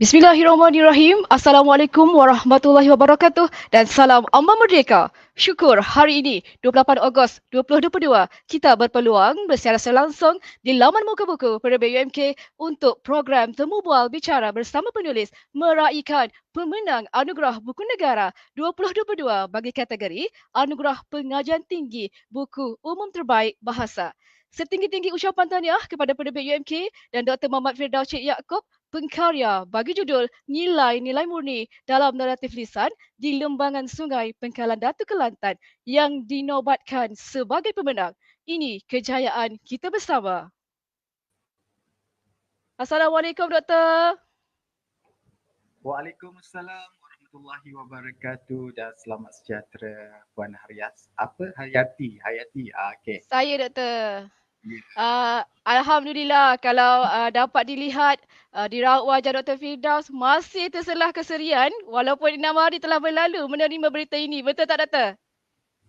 Bismillahirrahmanirrahim. Assalamualaikum warahmatullahi wabarakatuh dan salam Amma Merdeka. Syukur hari ini 28 Ogos 2022 kita berpeluang bersiaran langsung di laman muka buku Penerbit UMK untuk program Temu Bual Bicara bersama penulis meraihkan pemenang Anugerah Buku Negara 2022 bagi kategori Anugerah Pengajian Tinggi Buku Umum Terbaik Bahasa. Setinggi-tinggi ucapan tahniah kepada Penerbit UMK dan Dr. Muhammad Firdaus Cik Yaakob, pengkarya bagi judul Nilai-Nilai Murni dalam Naratif Lisan di Lembangan Sungai Pengkalan Datu Kelantan yang dinobatkan sebagai pemenang. Ini kejayaan kita bersama. Assalamualaikum Doktor. Waalaikumsalam warahmatullahi wabarakatuh dan selamat sejahtera Puan Hayati. Okey. Saya Doktor. Yeah. Alhamdulillah kalau dapat dilihat di raut wajah Dr. Firdaus masih terselah keserian walaupun 6 hari telah berlalu menerima berita ini. Betul tak Doktor?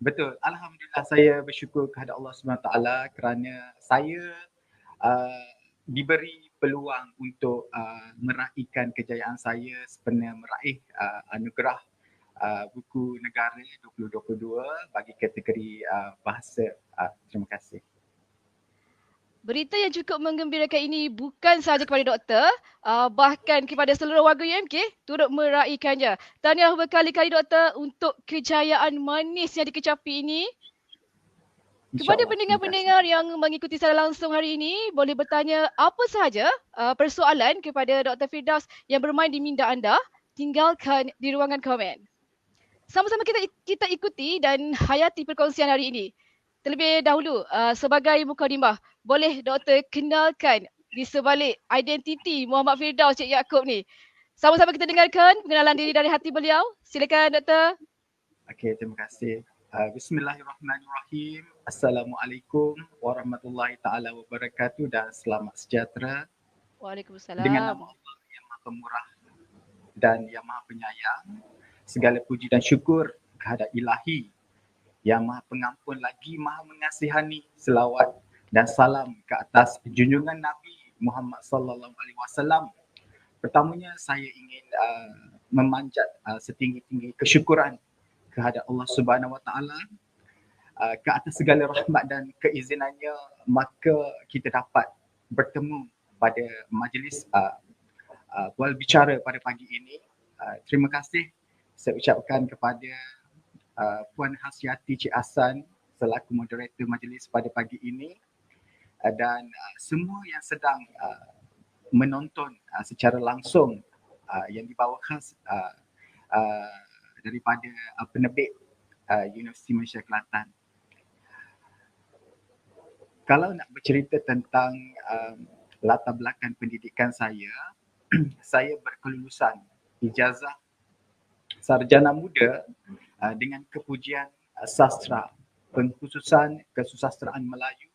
Betul. Alhamdulillah saya bersyukur kepada Allah SWT kerana saya uh, diberi peluang untuk meraihkan kejayaan saya sebenarnya meraih anugerah buku negara 2022 bagi kategori bahasa. Terima kasih. Berita yang cukup menggembirakan ini bukan sahaja kepada doktor, bahkan kepada seluruh warga UMK turut meraihkannya. Tahniah berkali-kali doktor untuk kejayaan manis yang dikecapi ini. Kepada pendengar-pendengar yang mengikuti secara langsung hari ini, boleh bertanya apa sahaja persoalan kepada Dr. Firdaus yang bermain di minda anda, tinggalkan di ruangan komen. Sama-sama kita ikuti dan hayati perkongsian hari ini. Terlebih dahulu, sebagai mukadimah, boleh doktor kenalkan di sebalik identiti Muhammad Firdaus Cik Yaakob ni. Sama-sama kita dengarkan pengenalan diri dari hati beliau. Silakan doktor. Okey, terima kasih. Bismillahirrahmanirrahim. Assalamualaikum warahmatullahi taala wabarakatuh dan selamat sejahtera. Waalaikumsalam. Dengan nama Allah yang Maha Pemurah dan yang Maha Penyayang, segala puji dan syukur kehadap Ilahi yang Maha Pengampun lagi Maha Mengasihani. Selawat dan salam ke atas junjungan Nabi Muhammad sallallahu alaihi wasallam. Pertamanya saya ingin memanjat setinggi-tinggi kesyukuran kehadap Allah Subhanahu Wa Taala ke atas segala rahmat dan keizinannya, maka kita dapat bertemu pada majlis bual bicara pada pagi ini. Terima kasih saya ucapkan kepada Puan Hasyati Cik Hasan selaku moderator majlis pada pagi ini dan semua yang sedang menonton secara langsung yang dibawa khas daripada penerbit Universiti Malaysia Kelantan. Kalau nak bercerita tentang latar belakang pendidikan saya, saya berkelulusan ijazah sarjana muda dengan kepujian sastra, pengkhususan kesusastraan Melayu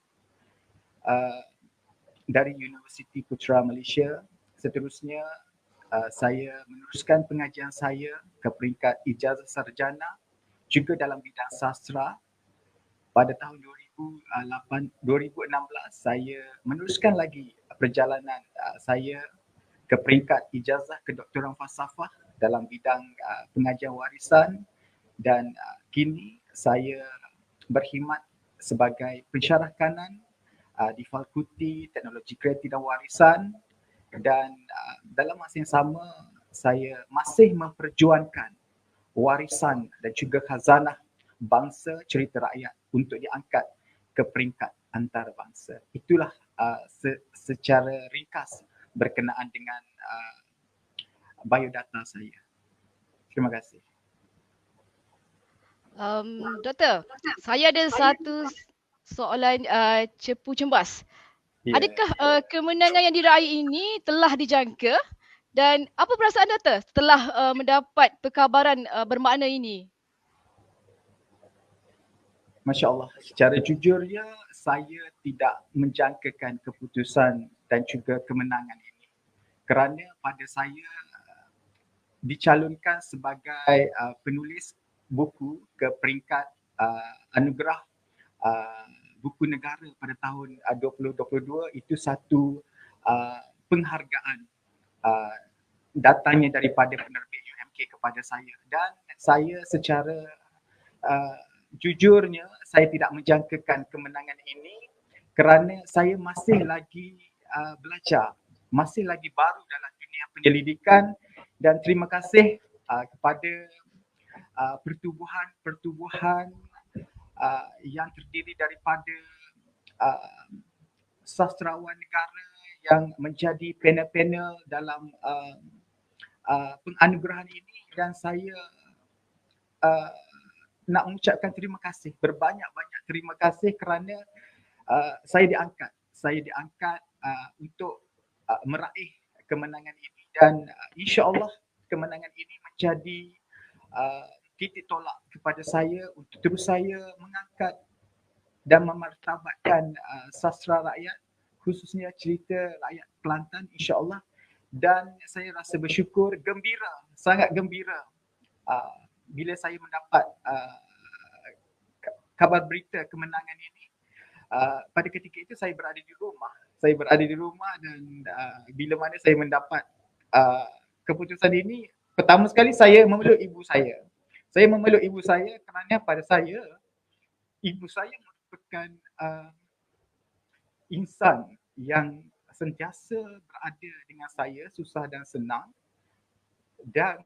dari Universiti Putra Malaysia. Seterusnya saya meneruskan pengajian saya ke peringkat ijazah sarjana juga dalam bidang sastra. Pada tahun 2016 saya meneruskan lagi perjalanan saya ke peringkat ijazah kedoktoran falsafah dalam bidang pengajian warisan dan kini saya berkhidmat sebagai pensyarah kanan di Fakulti Teknologi Kreatif dan Warisan dan dalam masa yang sama saya masih memperjuangkan warisan dan juga khazanah bangsa cerita rakyat untuk diangkat ke peringkat antarabangsa. Itulah secara ringkas berkenaan dengan biodata saya. Terima kasih. Doktor, saya ada satu soalan cepu cembas. Yeah. Adakah kemenangan yang diraih ini telah dijangka dan apa perasaan doktor setelah mendapat perkabaran bermakna ini? Masya Allah, secara jujurnya saya tidak menjangkakan keputusan dan juga kemenangan ini kerana pada saya dicalonkan sebagai penulis buku ke peringkat anugerah buku negara pada tahun 2022 itu satu penghargaan datangnya daripada penerbit UMK kepada saya, dan saya secara jujurnya saya tidak menjangkakan kemenangan ini kerana saya masih lagi belajar, masih lagi baru dalam dunia penyelidikan, dan terima kasih kepada pertubuhan yang terdiri daripada sastrawan negara yang menjadi panel-panel dalam penganugerahan ini, dan saya nak mengucapkan terima kasih, berbanyak-banyak terima kasih kerana saya diangkat untuk meraih kemenangan ini, dan insya-Allah kemenangan ini menjadi titik tolak kepada saya untuk terus saya mengangkat dan memartabatkan sastra rakyat, khususnya cerita rakyat Kelantan, insya-Allah. Dan saya rasa bersyukur, gembira, sangat gembira bila saya mendapat kabar berita kemenangan ini. Pada ketika itu saya berada di rumah. Dan bila mana saya mendapat keputusan ini, pertama sekali saya memeluk ibu saya. Saya memeluk ibu saya kerana pada saya, ibu saya merupakan insan yang sentiasa berada dengan saya susah dan senang, dan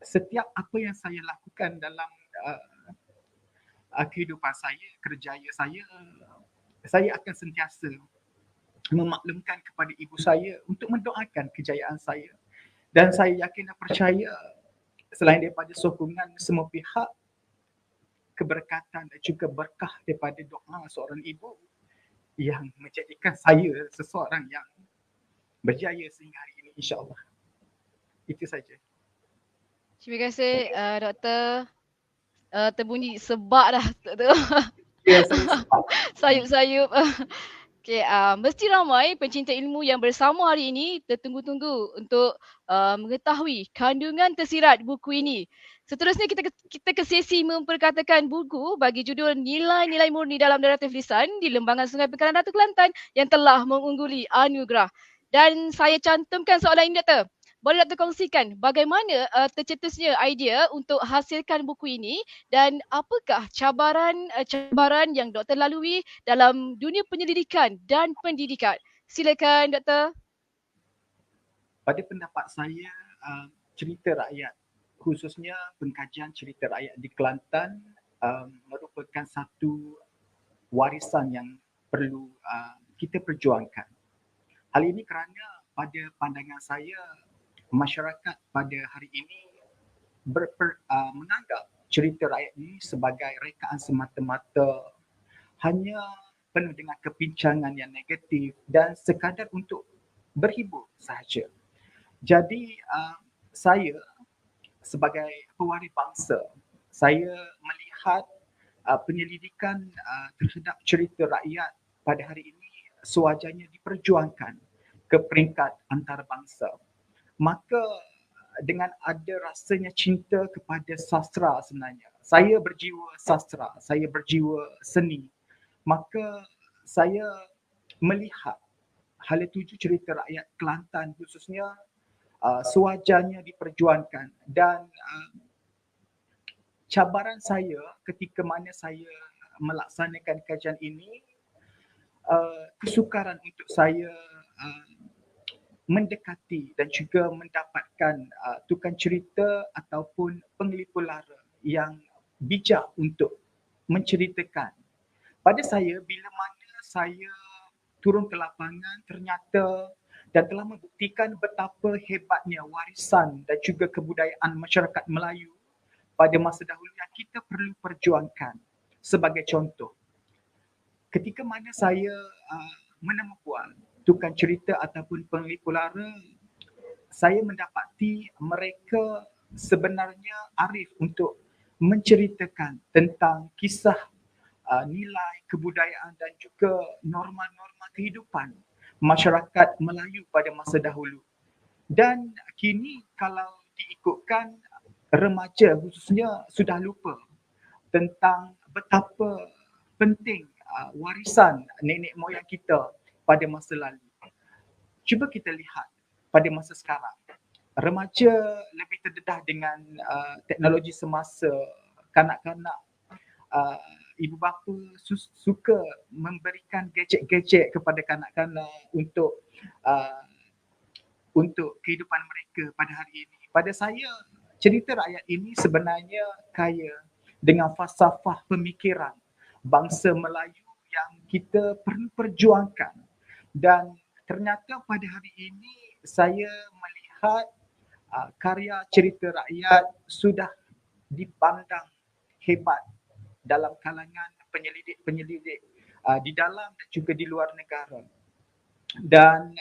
setiap apa yang saya lakukan dalam kehidupan saya, kerjaya saya akan sentiasa memaklumkan kepada ibu saya untuk mendoakan kejayaan saya. Dan saya yakin dan percaya selain daripada sokongan semua pihak, keberkatan dan juga berkah daripada doa seorang ibu yang menjadikan saya seseorang yang berjaya sehingga hari ini, insya-Allah. Itu saja. Terima kasih Doktor. Terbunyi sebab dah tu. Ya, saya sebab. Sayup-sayup. Okay, mesti ramai pencinta ilmu yang bersama hari ini tertunggu-tunggu untuk mengetahui kandungan tersirat buku ini. Seterusnya kita ke sesi memperkatakan buku bagi judul Nilai-Nilai Murni dalam Naratif Lisan di Lembangan Sungai Pekaran Ratu Kelantan yang telah mengungguli anugerah. Dan saya cantumkan soalan ini, Doktor. Boleh Doktor kongsikan bagaimana tercetusnya idea untuk hasilkan buku ini dan apakah cabaran yang Doktor lalui dalam dunia penyelidikan dan pendidikan? Silakan Doktor. Pada pendapat saya, cerita rakyat, khususnya pengkajian cerita rakyat di Kelantan merupakan satu warisan yang perlu kita perjuangkan. Hal ini kerana pada pandangan saya, masyarakat pada hari ini menganggap cerita rakyat ini sebagai rekaan semata-mata, hanya penuh dengan kebincangan yang negatif dan sekadar untuk berhibur sahaja. Jadi saya sebagai pewaris bangsa, saya melihat penyelidikan terhadap cerita rakyat pada hari ini sewajarnya diperjuangkan ke peringkat antarabangsa. Maka dengan ada rasanya cinta kepada sastra sebenarnya, saya berjiwa sastra, saya berjiwa seni, maka saya melihat hala tuju cerita rakyat Kelantan khususnya sewajarnya diperjuangkan. Dan cabaran saya ketika mana saya melaksanakan kajian ini, kesukaran untuk saya mendekati dan juga mendapatkan tukang cerita ataupun penglipur lara yang bijak untuk menceritakan. Pada saya, bila mana saya turun ke lapangan, ternyata dan telah membuktikan betapa hebatnya warisan dan juga kebudayaan masyarakat Melayu pada masa dahulu yang kita perlu perjuangkan. Sebagai contoh, ketika mana saya menemukan tukang cerita ataupun penglipur lara, saya mendapati mereka sebenarnya arif untuk menceritakan tentang kisah nilai kebudayaan dan juga norma-norma kehidupan masyarakat Melayu pada masa dahulu. Dan kini kalau diikutkan, remaja khususnya sudah lupa tentang betapa penting warisan nenek moyang kita pada masa lalu. Cuba kita lihat pada masa sekarang. Remaja lebih terdedah dengan teknologi semasa. Kanak-kanak, ibu bapa suka memberikan gadget-gadget kepada kanak-kanak untuk kehidupan mereka pada hari ini. Pada saya, cerita rakyat ini sebenarnya kaya dengan falsafah pemikiran bangsa Melayu yang kita perlu perjuangkan. Dan ternyata pada hari ini saya melihat karya cerita rakyat sudah dipandang hebat dalam kalangan penyelidik-penyelidik di dalam dan juga di luar negara. Dan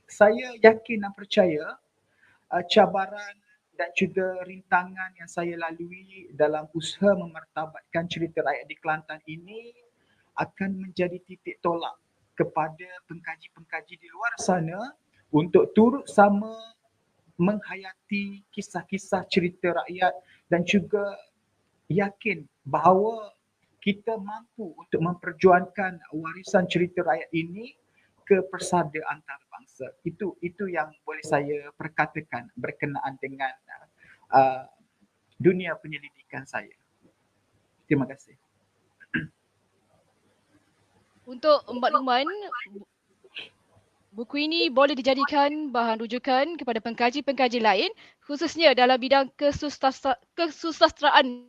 saya yakin dan percaya cabaran dan juga rintangan yang saya lalui dalam usaha memartabatkan cerita rakyat di Kelantan ini akan menjadi titik tolak kepada pengkaji-pengkaji di luar sana untuk turut sama menghayati kisah-kisah cerita rakyat dan juga yakin bahawa kita mampu untuk memperjuangkan warisan cerita rakyat ini ke persada antarabangsa. Itu yang boleh saya perkatakan berkenaan dengan dunia penyelidikan saya. Terima kasih. Untuk makluman, buku ini boleh dijadikan bahan rujukan kepada pengkaji-pengkaji lain, khususnya dalam bidang kesusasteraan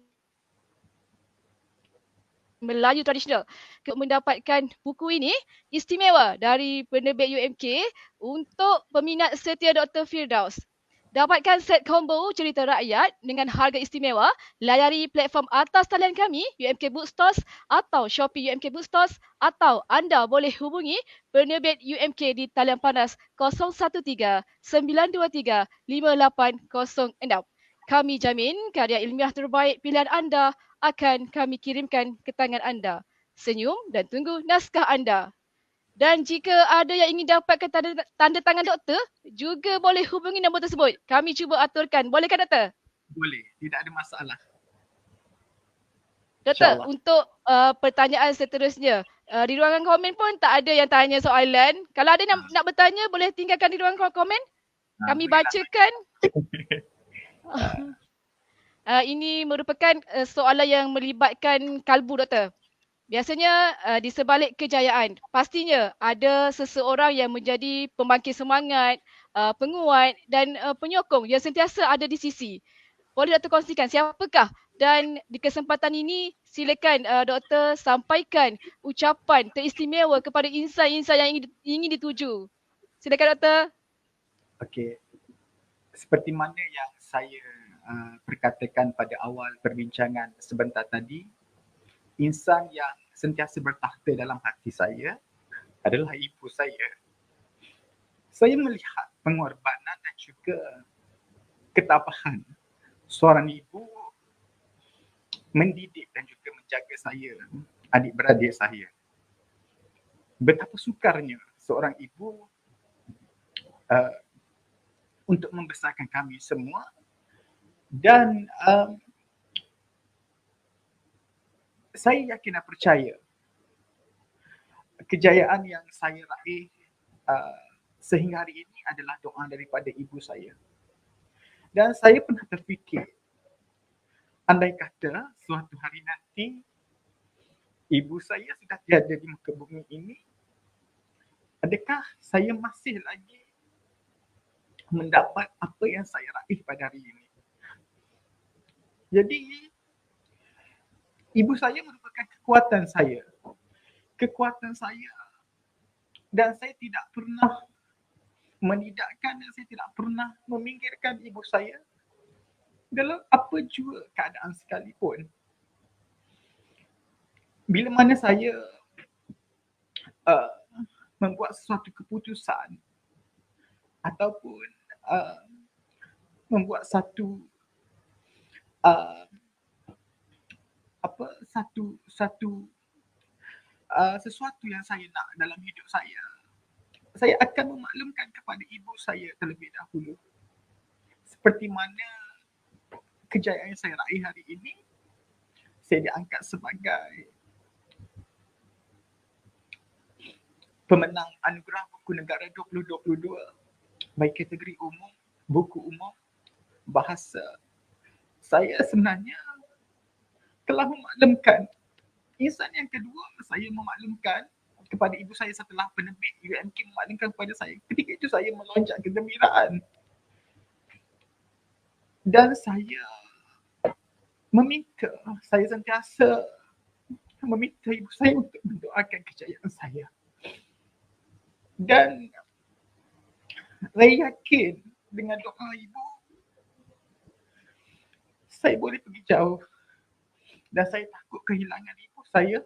Melayu tradisional. Untuk mendapatkan buku ini istimewa dari penerbit UMK untuk peminat setia Dr. Firdaus. Dapatkan set combo cerita rakyat dengan harga istimewa, layari platform atas talian kami UMK Bookstores atau Shopee UMK Bookstores, atau anda boleh hubungi penerbit UMK di talian panas 013 923 5806. Kami jamin karya ilmiah terbaik pilihan anda akan kami kirimkan ke tangan anda. Senyum dan tunggu naskah anda. Dan jika ada yang ingin dapatkan tanda tangan doktor, juga boleh hubungi nombor tersebut. Kami cuba aturkan. Bolehkah doktor? Boleh, tidak ada masalah. Doktor, untuk pertanyaan seterusnya, di ruangan komen pun tak ada yang tanya soalan. Kalau ada nak bertanya, boleh tinggalkan di ruangan komen. Kami bacakan. Ini merupakan soalan yang melibatkan kalbu, doktor. Biasanya di sebalik kejayaan, pastinya ada seseorang yang menjadi pembangkit semangat, penguat dan penyokong yang sentiasa ada di sisi. Boleh doktor kongsikan siapakah? Dan di kesempatan ini silakan doktor sampaikan ucapan teristimewa kepada insan-insan yang ingin dituju. Silakan doktor. Okey. Seperti mana yang saya perkatakan pada awal perbincangan sebentar tadi, insan yang sentiasa bertakhta dalam hati saya adalah ibu saya. Saya melihat pengorbanan dan juga ketabahan seorang ibu mendidik dan juga menjaga saya, adik-beradik saya. Betapa sukarnya seorang ibu untuk membesarkan kami semua, dan saya yakin dan percaya kejayaan yang saya raih sehingga hari ini adalah doa daripada ibu saya. Dan saya pernah terfikir, andai kata suatu hari nanti ibu saya sudah tiada di muka bumi ini, adakah saya masih lagi mendapat apa yang saya raih pada hari ini? Jadi, ibu saya merupakan kekuatan saya. Kekuatan saya. Dan saya tidak pernah menidakkan dan saya tidak pernah meminggirkan ibu saya dalam apa jua keadaan sekalipun. Bila mana saya membuat sesuatu keputusan ataupun membuat satu sesuatu yang saya nak dalam hidup saya akan memaklumkan kepada ibu saya terlebih dahulu. Seperti mana kejayaan yang saya raih hari ini, saya diangkat sebagai pemenang Anugerah Buku Negara 2022 baik kategori umum, buku umum, bahasa. Saya sebenarnya telah memaklumkan. Insan yang kedua, saya memaklumkan kepada ibu saya setelah penerbit UMK memaklumkan kepada saya. Ketika itu saya melonjak kegembiraan. Dan saya meminta, saya sentiasa meminta ibu saya untuk mendoakan kejayaan saya. Dan saya yakin dengan doa ibu, saya boleh pergi jauh. Dan saya takut kehilangan ibu saya.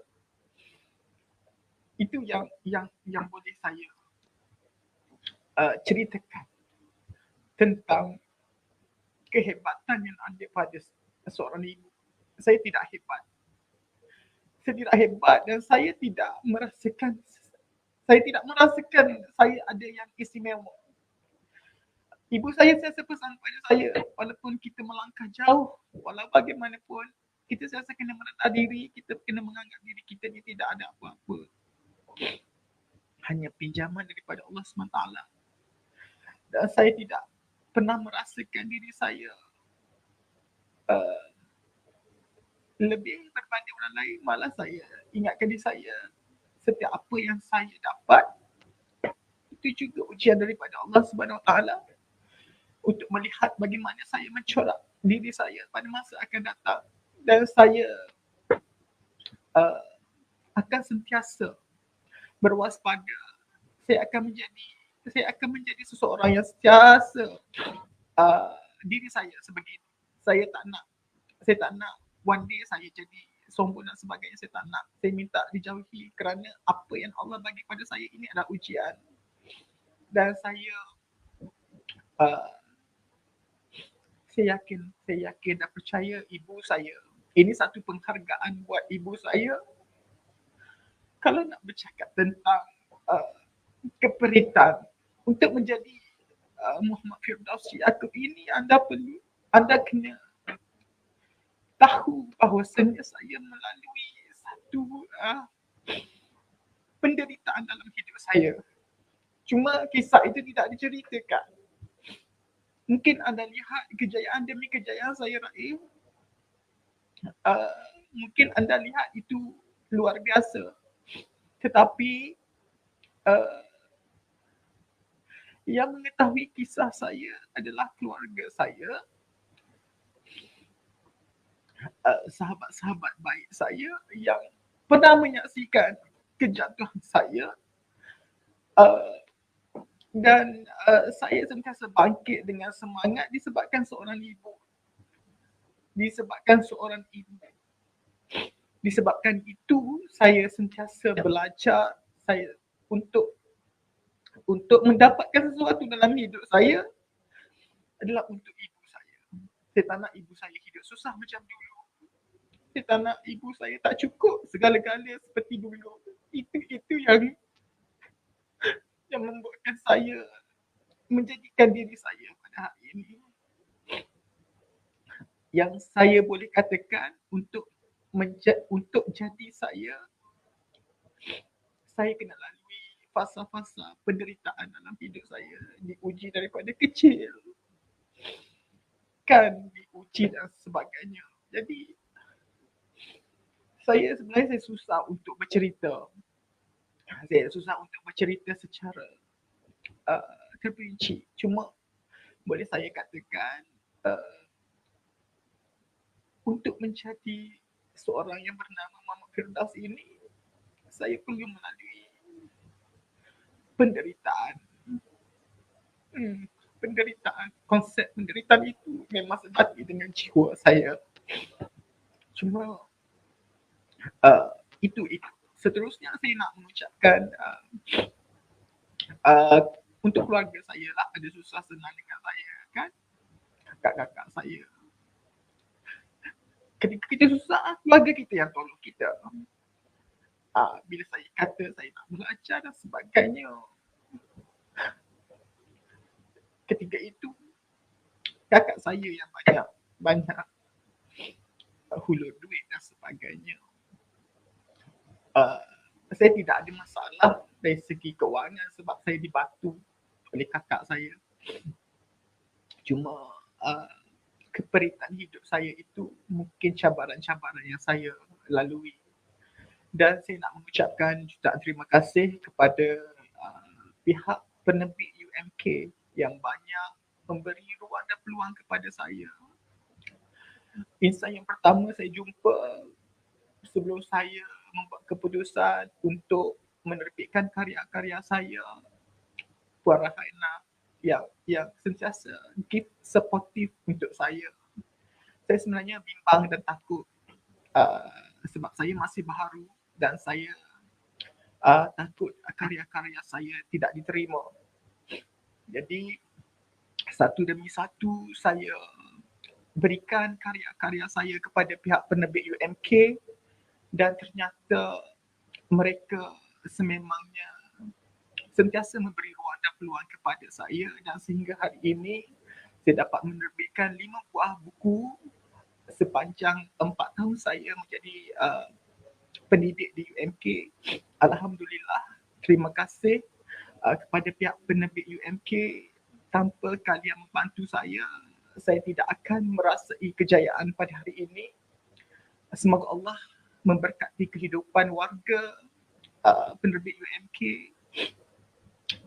Itu yang boleh saya ceritakan tentang kehebatan yang ada pada seorang ibu. Saya tidak hebat. Saya tidak hebat dan saya tidak merasakan saya ada yang istimewa. Ibu saya sentiasa pesan pada saya, walaupun kita melangkah jauh, walau bagaimanapun, kita sentiasa kena merendah diri, kita kena menganggap diri kita ni tidak ada apa-apa. Hanya pinjaman daripada Allah SWT. Dan saya tidak pernah merasakan diri saya lebih berbanding orang lain. Malah saya ingatkan diri saya, setiap apa yang saya dapat, itu juga ujian daripada Allah SWT untuk melihat bagaimana saya mencorak diri saya pada masa akan datang. Dan saya akan sentiasa berwaspada. Saya akan menjadi seseorang yang sentiasa diri saya sebegitu. Saya tak nak one day saya jadi sombong dan sebagainya. Saya tak nak. Saya minta dijauhi kerana apa yang Allah bagi pada saya ini adalah ujian. Dan saya yakin dan percaya ibu saya. Ini satu penghargaan buat ibu saya. Kalau nak bercakap tentang keperitan untuk menjadi Muhammad Firdausi Yaakob ini, anda kena tahu bahawasanya saya melalui satu penderitaan dalam hidup saya. Cuma kisah itu tidak diceritakan. Mungkin anda lihat kejayaan demi kejayaan saya raih. Mungkin anda lihat itu luar biasa. Tetapi yang mengetahui kisah saya adalah keluarga saya, sahabat-sahabat baik saya yang pernah menyaksikan kejatuhan saya, dan saya sentiasa bangkit dengan semangat disebabkan seorang ibu. Disebabkan itu saya sentiasa belajar saya untuk mendapatkan sesuatu dalam hidup saya adalah untuk ibu saya. Saya tak nak ibu saya hidup susah macam dulu. Saya tak nak ibu saya tak cukup segala-gala seperti dulu. Itu yang membuatkan saya menjadikan diri saya pada hari ini yang saya boleh katakan untuk jadi saya kena lalui fasa-fasa penderitaan dalam hidup saya. Diuji daripada kecil, kan diuji dan sebagainya. Jadi saya susah untuk bercerita. Saya susah untuk bercerita secara terperinci. Cuma boleh saya katakan untuk menjadi seorang yang bernama Muhammad Firdaus ini, saya perlu melalui penderitaan. Konsep penderitaan itu memang sebati dengan jiwa saya. Cuma itu. Seterusnya saya nak mengucapkan untuk keluarga saya lah, ada susah senang dengan saya kan, kakak-kakak saya. Ketika kita susah, keluarga kita yang tolong kita. Bila saya kata saya nak belajar dan sebagainya, ketika itu kakak saya yang banyak hulur duit dan sebagainya. Saya tidak ada masalah dari segi kewangan sebab saya dibantu oleh kakak saya. Cuma keperitan hidup saya itu mungkin cabaran-cabaran yang saya lalui. Dan saya nak mengucapkan jutaan terima kasih kepada pihak penerbit UMK yang banyak memberi ruang dan peluang kepada saya. Insan yang pertama saya jumpa sebelum saya membuat keputusan untuk menerbitkan karya-karya saya, Puan Rahaina, yang sentiasa give supportive untuk saya. Saya sebenarnya bimbang dan takut sebab saya masih baharu dan saya takut karya-karya saya tidak diterima. Jadi satu demi satu saya berikan karya-karya saya kepada pihak penerbit UMK dan ternyata mereka sememangnya sentiasa memberi ruang dan peluang kepada saya dan sehingga hari ini saya dapat menerbitkan 5 buah buku sepanjang 4 tahun saya menjadi pendidik di UMK. Alhamdulillah, terima kasih kepada pihak penerbit UMK. Tanpa kalian membantu saya tidak akan merasai kejayaan pada hari ini. Semoga Allah memberkati kehidupan warga penerbit UMK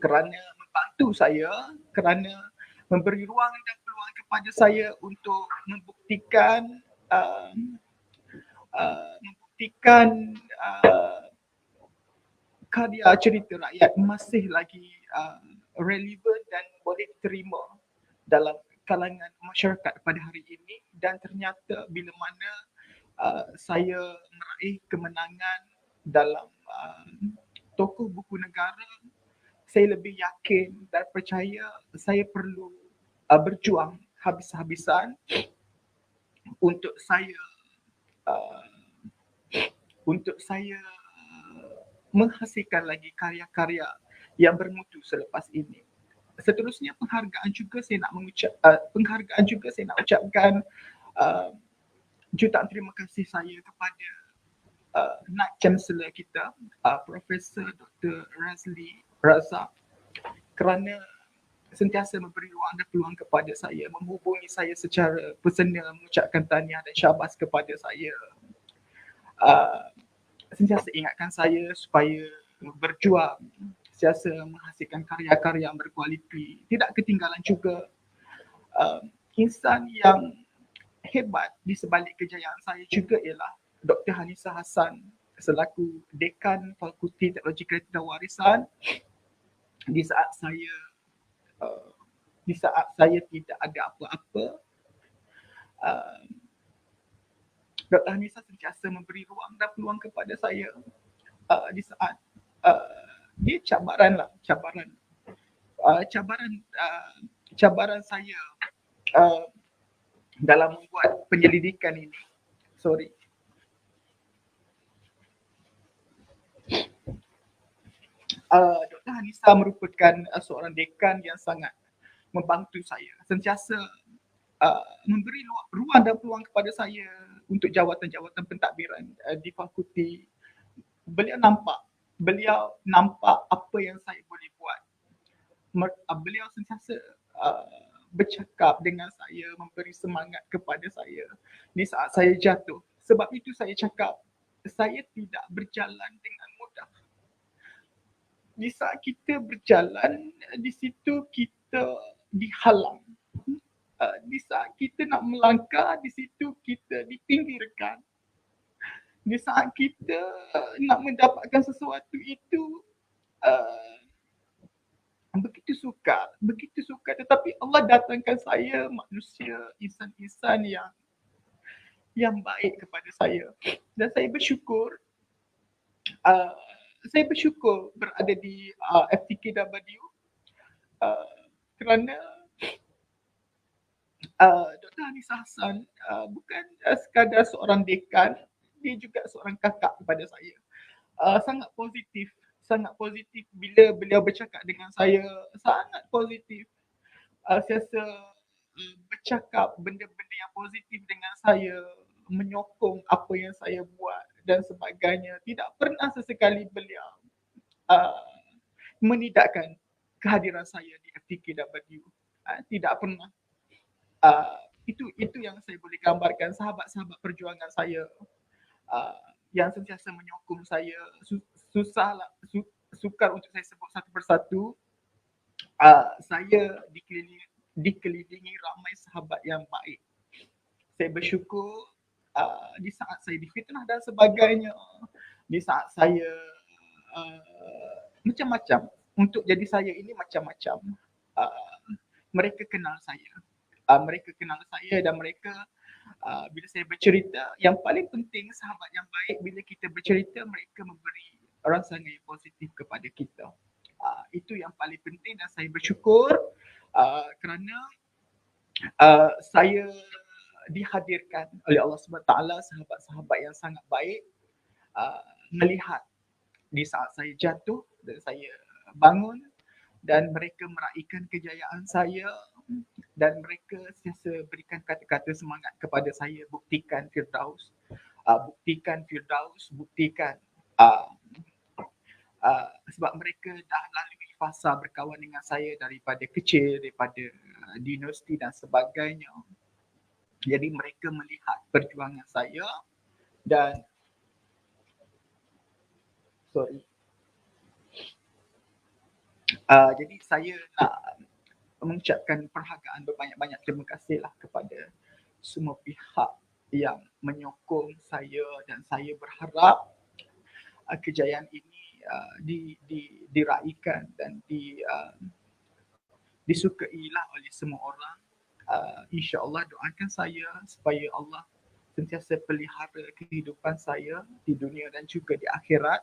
kerana membantu saya, kerana memberi ruang dan peluang kepada saya untuk membuktikan karya cerita rakyat masih lagi relevan dan boleh diterima dalam kalangan masyarakat pada hari ini. Dan ternyata bila mana saya meraih kemenangan dalam tokoh buku negara, saya lebih yakin dan percaya saya perlu berjuang habis-habisan untuk saya menghasilkan lagi karya-karya yang bermutu selepas ini. Seterusnya penghargaan juga saya nak ucapkan jutaan terima kasih saya kepada Naib Chancellor kita, Profesor Dr. Razli Razak, kerana sentiasa memberi ruang dan peluang kepada saya, menghubungi saya secara personal, mengucapkan tahniah dan syabas kepada saya. Sentiasa ingatkan saya supaya berjuang, sentiasa menghasilkan karya-karya yang berkualiti. Tidak ketinggalan juga insan yang hebat di sebalik kejayaan saya juga ialah Dr. Hanisa Hassan selaku Dekan Fakulti Teknologi Kreatif dan Warisan. Di saat saya tidak ada apa-apa, Dr. Hanisa sentiasa memberi ruang dan peluang kepada saya di saat dia cabaran saya dalam membuat penyelidikan ini. Dr. Hanisa merupakan seorang dekan yang sangat membantu saya, sentiasa memberi ruang dan peluang kepada saya untuk jawatan-jawatan pentadbiran di fakulti. Beliau nampak apa yang saya boleh buat. Beliau sentiasa bercakap dengan saya, memberi semangat kepada saya di saat saya jatuh. Sebab itu saya cakap, saya tidak berjalan dengan mudah. Di saat kita berjalan, di situ kita dihalang. Di saat kita nak melangkah, di situ kita dipinggirkan. Di saat kita nak mendapatkan sesuatu itu begitu sukar, tetapi Allah datangkan saya manusia, insan-insan yang baik kepada saya. Dan saya bersyukur berada di FTKW kerana Dr. Hanisa Hassan bukan sekadar seorang dekan, dia juga seorang kakak kepada saya. Sangat positif bila beliau bercakap dengan saya, sangat positif. Sentiasa bercakap benda-benda yang positif dengan saya, menyokong apa yang saya buat dan sebagainya. Tidak pernah sesekali beliau menidakkan kehadiran saya di FTKW. Tidak pernah. Uh, itu yang saya boleh gambarkan sahabat-sahabat perjuangan saya uh, yang sentiasa menyokong saya. Susahlah, sukar untuk saya sebut satu persatu. Saya dikelilingi ramai sahabat yang baik. Saya bersyukur di saat saya difitnah dan sebagainya, di saat saya macam-macam. Untuk jadi saya ini macam-macam. Uh, Mereka kenal saya. Mereka kenal saya dan mereka bila saya bercerita, yang paling penting sahabat yang baik bila kita bercerita, mereka memberi rangsangan yang positif kepada kita. Itu yang paling penting dan saya bersyukur kerana saya dihadirkan oleh Allah SWT sahabat-sahabat yang sangat baik melihat di saat saya jatuh dan saya bangun dan mereka meraihkan kejayaan saya dan mereka sentiasa berikan kata-kata semangat kepada saya, buktikan Firdaus, buktikan sebab mereka dah lalui fasa berkawan dengan saya daripada kecil, daripada dinasti dan sebagainya. Jadi mereka melihat perjuangan saya dan jadi saya nak mengucapkan perhargaan berbanyak-banyak terima kasihlah kepada semua pihak yang menyokong saya dan saya berharap kejayaan ini diraikan dan disukailah oleh semua orang. InsyaAllah doakan saya supaya Allah sentiasa pelihara kehidupan saya di dunia dan juga di akhirat.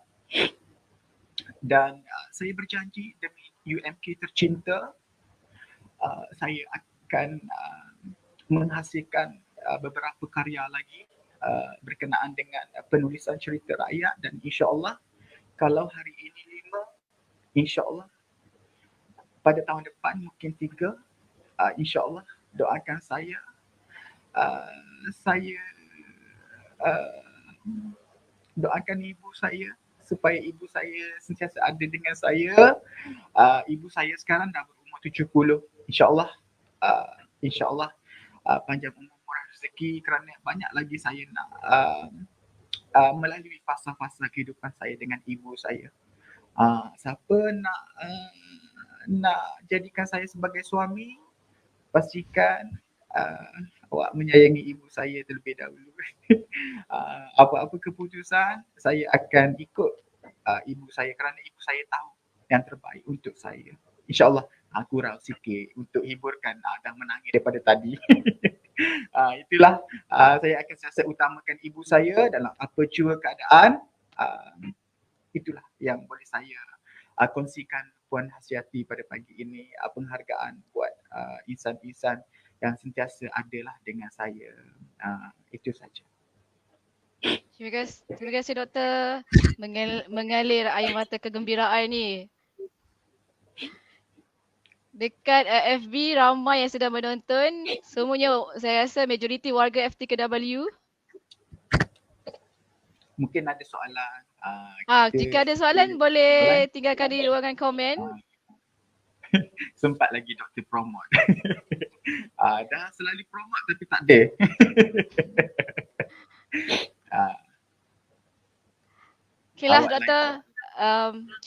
Dan saya berjanji demi UMK tercinta, saya akan menghasilkan beberapa karya lagi berkenaan dengan penulisan cerita rakyat dan insyaAllah kalau hari ini 5, insyaAllah pada tahun depan mungkin 3, insyaAllah doakan saya doakan ibu saya supaya ibu saya sentiasa ada dengan saya. Ibu saya sekarang dah berumur 70. InsyaAllah insyaAllah panjang umur murah rezeki kerana banyak lagi saya nak melalui fasa-fasa kehidupan saya dengan ibu saya. Siapa nak jadikan saya sebagai suami, pastikan awak menyayangi ibu saya terlebih dahulu. Apa-apa keputusan, saya akan ikut ibu saya kerana ibu saya tahu yang terbaik untuk saya. InsyaAllah kurang sikit untuk hiburkan dah menangis daripada tadi. Itulah saya akan sentiasa utamakan ibu saya dalam apa jua keadaan. Itulah yang boleh saya kongsikan Puan Hasyiati pada pagi ini. Penghargaan buat insan-insan yang sentiasa adalah dengan saya. Itu saja. Terima kasih Doktor mengalir air mata kegembiraan ni. Dekat FB ramai yang sedang menonton. Semuanya saya rasa majoriti warga FTKW. Mungkin ada soalan. Jika ada soalan boleh tinggalkan di ruangan komen. Sempat lagi Doktor promote. Dah selalu promote tapi tak ada. Okeylah Doktor.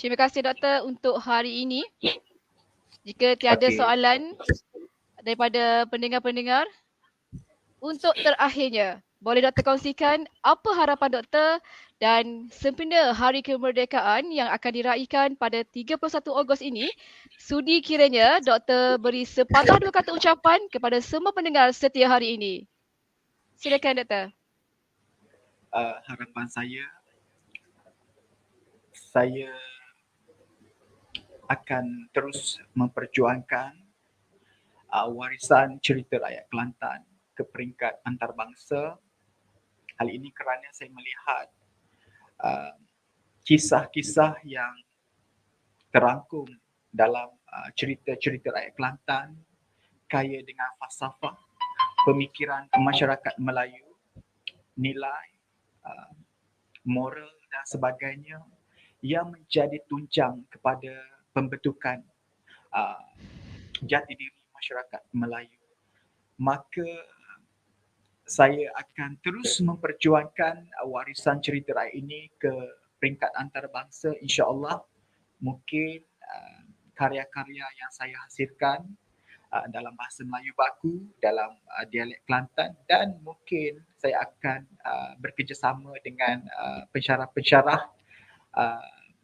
Terima kasih Doktor untuk hari ini. Jika tiada soalan daripada pendengar-pendengar, untuk terakhirnya, boleh Doktor kongsikan apa harapan Doktor dan sempena Hari Kemerdekaan yang akan diraikan pada 31 Ogos ini, sudi kiranya Doktor beri sepatah dua kata ucapan kepada semua pendengar setia hari ini. Silakan Doktor. Harapan saya akan terus memperjuangkan warisan cerita rakyat Kelantan ke peringkat antarabangsa. Hal ini kerana saya melihat kisah-kisah yang terangkum dalam cerita-cerita rakyat Kelantan kaya dengan falsafah, pemikiran masyarakat Melayu, nilai, moral dan sebagainya yang menjadi tunjang kepada pembentukan jati diri masyarakat Melayu. Maka saya akan terus memperjuangkan warisan cerita rakyat ini ke peringkat antarabangsa, insya-Allah. Mungkin karya-karya yang saya hasilkan dalam bahasa Melayu baku, dalam dialek Kelantan, dan mungkin saya akan bekerjasama dengan pensyarah-pensyarah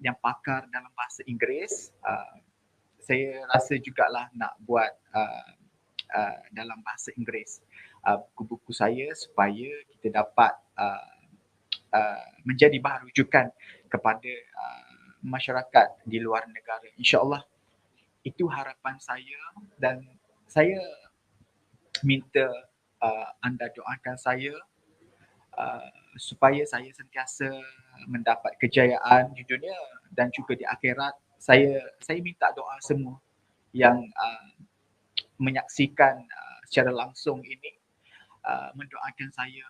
yang pakar dalam bahasa Inggeris. Saya rasa jugalah nak buat dalam bahasa Inggeris buku-buku saya supaya kita dapat menjadi bahan rujukan kepada masyarakat di luar negara. InsyaAllah itu harapan saya, dan saya minta anda doakan saya supaya saya sentiasa mendapat kejayaan di dunia dan juga di akhirat. Saya minta doa semua yang menyaksikan secara langsung ini mendoakan saya.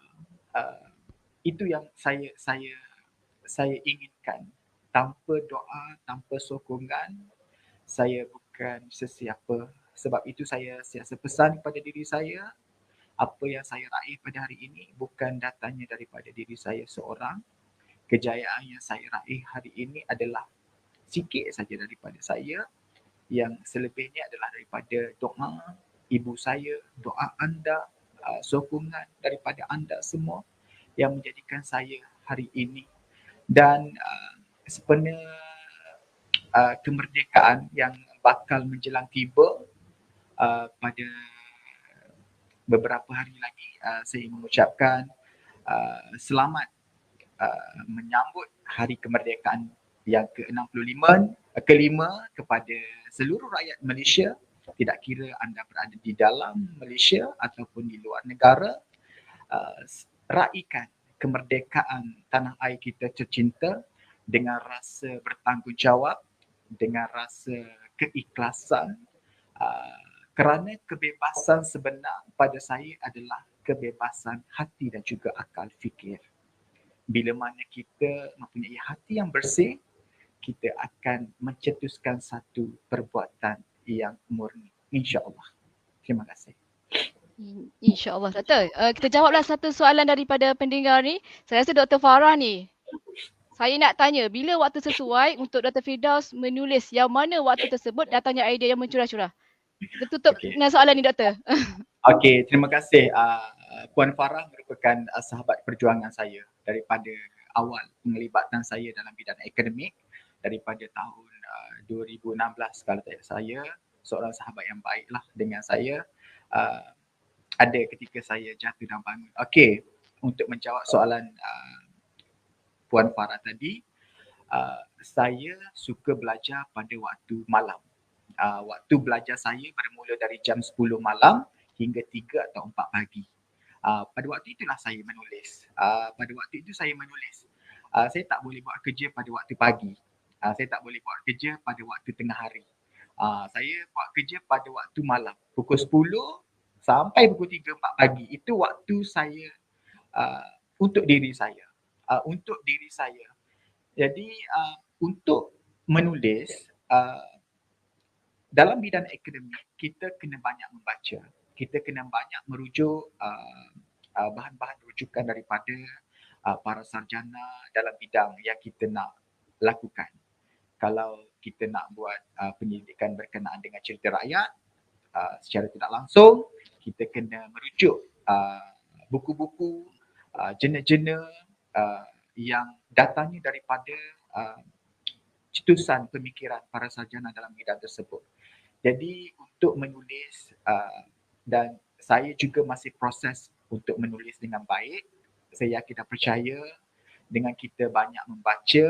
Itu yang saya inginkan. Tanpa doa, tanpa sokongan, saya bukan sesiapa. Sebab itu saya sentiasa pesan kepada diri saya, apa yang saya raih pada hari ini bukan datangnya daripada diri saya seorang. Kejayaan yang saya raih hari ini adalah sikit saja daripada saya. Yang selebihnya adalah daripada doa ibu saya, doa anda, sokongan daripada anda semua yang menjadikan saya hari ini. Dan sebenarnya kemerdekaan yang bakal menjelang tiba pada beberapa hari lagi, saya mengucapkan selamat menyambut Hari Kemerdekaan yang kelima kepada seluruh rakyat Malaysia, tidak kira anda berada di dalam Malaysia ataupun di luar negara. Raikan kemerdekaan tanah air kita tercinta dengan rasa bertanggungjawab, dengan rasa keikhlasan, kerana kebebasan sebenar pada saya adalah kebebasan hati dan juga akal fikir. Bila mana kita mempunyai hati yang bersih, kita akan mencetuskan satu perbuatan yang murni. InsyaAllah. Terima kasih. InsyaAllah, Doktor. Kita jawablah satu soalan daripada pendengar ni. Saya rasa Dr. Farah ni, saya nak tanya, bila waktu sesuai untuk Dr. Firdaus menulis, yang mana waktu tersebut datangnya idea yang mencurah-curah? Kita tutup dengan soalan ni, Doktor. Okey, terima kasih. Puan Farah merupakan sahabat perjuangan saya daripada awal penglibatan saya dalam bidang akademik daripada tahun 2016 kalau tak saya, seorang sahabat yang baiklah dengan saya. Ada ketika saya jatuh dan bangun. Okey, untuk menjawab soalan Puan Farah tadi, saya suka belajar pada waktu malam. Waktu belajar saya bermula dari jam 10 malam hingga 3 atau 4 pagi. Pada waktu itulah saya menulis. Pada waktu itu saya menulis. Saya tak boleh buat kerja pada waktu pagi. Saya tak boleh buat kerja pada waktu tengah hari. Saya buat kerja pada waktu malam. Pukul 10 sampai pukul 3, 4 pagi. Itu waktu saya untuk diri saya. Untuk diri saya. Jadi untuk menulis, dalam bidang akademik, kita kena banyak membaca. Kita kena banyak merujuk bahan-bahan rujukan daripada para sarjana dalam bidang yang kita nak lakukan. Kalau kita nak buat penyelidikan berkenaan dengan cerita rakyat, secara tidak langsung, kita kena merujuk buku-buku, jurnal-jurnal yang datangnya daripada cetusan pemikiran para sarjana dalam bidang tersebut. Jadi untuk menulis, dan saya juga masih proses untuk menulis dengan baik. Saya yakin dan percaya dengan kita banyak membaca,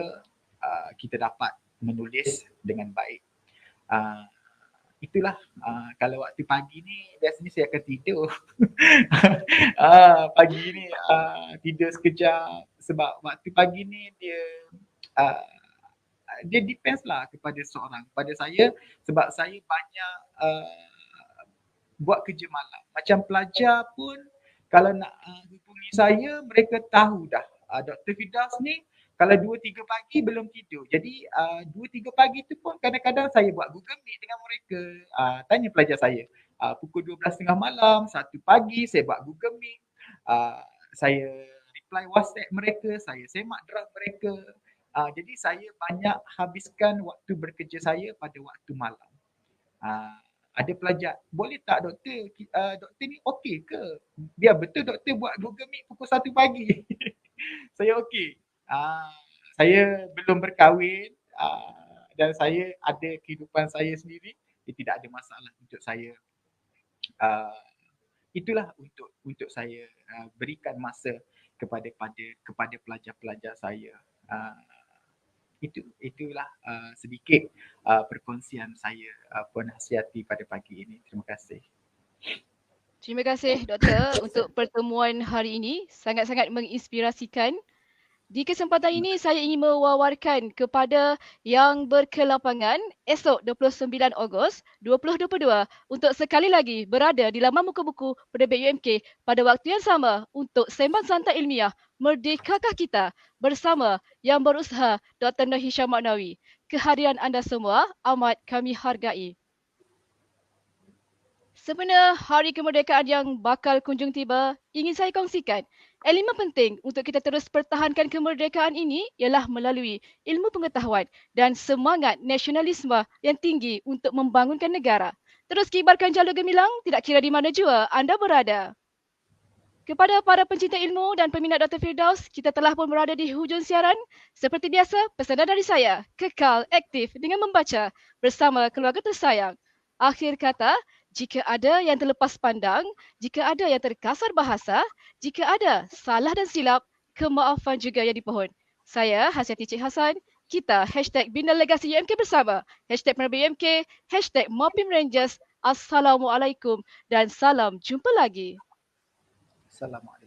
kita dapat menulis dengan baik. Itulah, kalau waktu pagi ni biasanya saya akan tidur. Pagi ni tidur sekejap sebab waktu pagi ni dia depends lah kepada seorang. Pada saya, sebab saya banyak buat kerja malam. Macam pelajar pun kalau nak hubungi saya, mereka tahu dah. Dr. Firdaus ni kalau 2-3 pagi belum tidur. Jadi 2-3 pagi tu pun kadang-kadang saya buat Google Meet dengan mereka. Tanya pelajar saya, pukul 12.30 malam, 1 pagi saya buat Google Meet, saya reply WhatsApp mereka, saya semak draft mereka. Jadi saya banyak habiskan waktu bekerja saya pada waktu malam. Ada pelajar, boleh tak doktor, doktor ni okey ke? Biar betul doktor buat Google Meet pukul 1 pagi. Saya okey. Saya belum berkahwin dan saya ada kehidupan saya sendiri. Tidak ada masalah untuk saya. Itulah untuk saya berikan masa kepada pelajar-pelajar saya. Itulah sedikit perkongsian saya Puan Hasyiati pada pagi ini. Terima kasih. Terima kasih Doktor untuk pertemuan hari ini. Sangat-sangat menginspirasikan. Di kesempatan ini saya ingin mewawarkan kepada yang berkelapangan esok 29 Ogos 2022 untuk sekali lagi berada di laman muka buku Penerbit UMK pada waktu yang sama untuk sembang santai ilmiah Merdekakah Kita bersama yang berusaha Dr. Nur Hisham Maknawi. Kehadiran anda semua amat kami hargai. Sebenarnya hari kemerdekaan yang bakal kunjung tiba, ingin saya kongsikan. Elemen penting untuk kita terus pertahankan kemerdekaan ini ialah melalui ilmu pengetahuan dan semangat nasionalisme yang tinggi untuk membangunkan negara. Terus kibarkan jalur gemilang, tidak kira di mana jua anda berada. Kepada para pencinta ilmu dan peminat Dr. Firdaus, kita telah pun berada di hujung siaran. Seperti biasa, pesanan dari saya, kekal aktif dengan membaca bersama keluarga tersayang. Akhir kata, jika ada yang terlepas pandang, jika ada yang terkasar bahasa, jika ada salah dan silap, kemaafan juga yang dipohon. Saya, Hasyiati Cik Hasan, kita #Bina Legasi UMK bersama, #Penerbit UMK, #Mopim Rangers. Assalamualaikum dan salam jumpa lagi. Assalamualaikum.